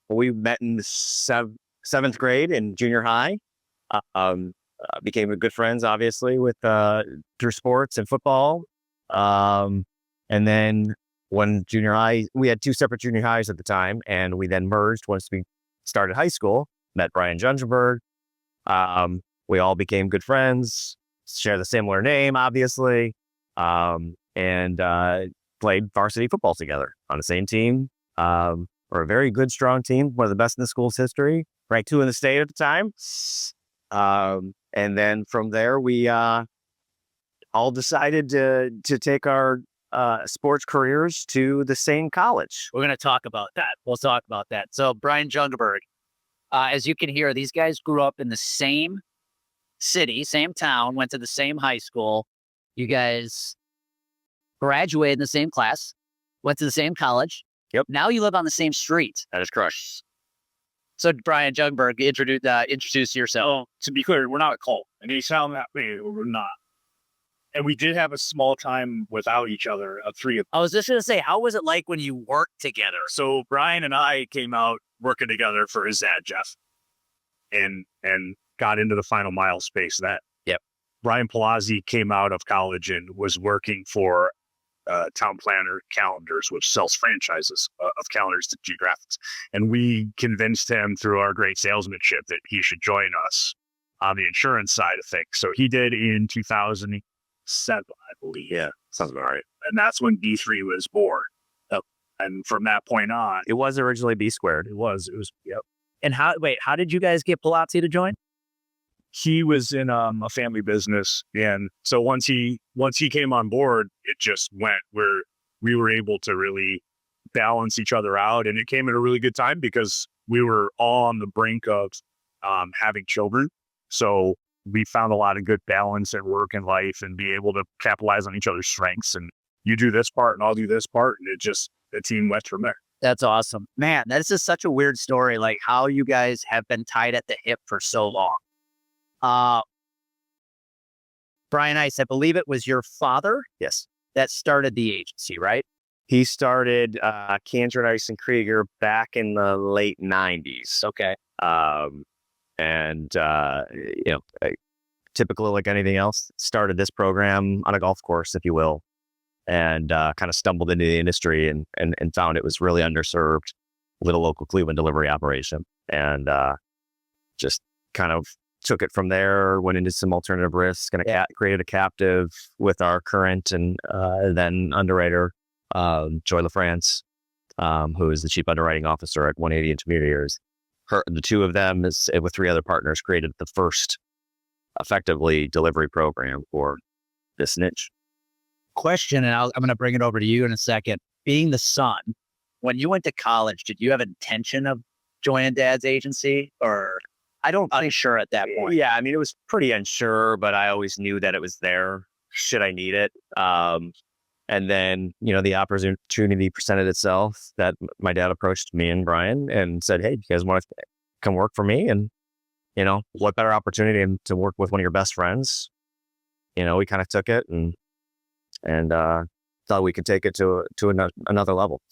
we met in the seventh grade in junior high. Became good friends, obviously, with through sports and football. And then when junior high, we had two separate junior highs at the time, and we then merged once we started high school. Met Brian Jungenberg. We all became good friends, share the similar name, obviously, and played varsity football together on the same team. We're a very good, strong team, one of the best in the school's history, ranked 2 in the state at the time. And then from there, we all decided to take our sports careers to the same college. We're going to talk about that. We'll talk about that. So Brian Jungenberg, as you can hear, these guys grew up in the same city, same town, went to the same high school. You guys graduated in the same class, went to the same college. Yep. Now you live on the same street. That is correct. So Brian Jungenberg, introduce yourself. Well, to be clear, we're not a cult. And you sound that way, we're not. And we did have a small time without each other, three of I was just going to say, how was it like when you worked together? So Brian and I came out working together for his dad, Jeff, and got into the final mile space. That Brian Palazzi came out of college and was working for Town Planner Calendars, which sells franchises of calendars to geographics. And we convinced him through our great salesmanship that he should join us on the insurance side of things. So he did in 2007, I believe. Yeah, sounds about right. And that's when B3 was born. And from that point on, It was originally B squared. it was, yep. And how did you guys get Palazzi to join? He was in a family business, and so once he came on board, it just went where we were able to really balance each other out, and it came at a really good time because we were all on the brink of having children. So we found a lot of good balance in work and life, and be able to capitalize on each other's strengths. And you do this part, and I'll do this part, and the team went from there. That's awesome. Man, that is just such a weird story, like how you guys have been tied at the hip for so long. Brian Ice, I believe it was your father Yes. that started the agency, right? He started Cantor and Ice and Krieger back in the late 90s. Okay. Typical like anything else, started this program on a golf course, if you will, and kind of stumbled into the industry and found it was really underserved with a local Cleveland delivery operation, and just kind of took it from there, went into some alternative risk, and created a captive with our current and then underwriter, Joy LaFrance, who is the chief underwriting officer at 180 Intermediaries. The two of them, with 3 other partners, created the first effectively delivery program for this niche. Question, and I'm going to bring it over to you in a second. Being the son, when you went to college, did you have intention of joining Dad's agency, or I don't unsure at that point? Yeah, I mean, it was pretty unsure, but I always knew that it was there should I need it. And then, the opportunity presented itself that my dad approached me and Brian and said, "Hey, do you guys want to come work for me?" And, what better opportunity to work with one of your best friends? We kind of took it and thought we could take it to another level.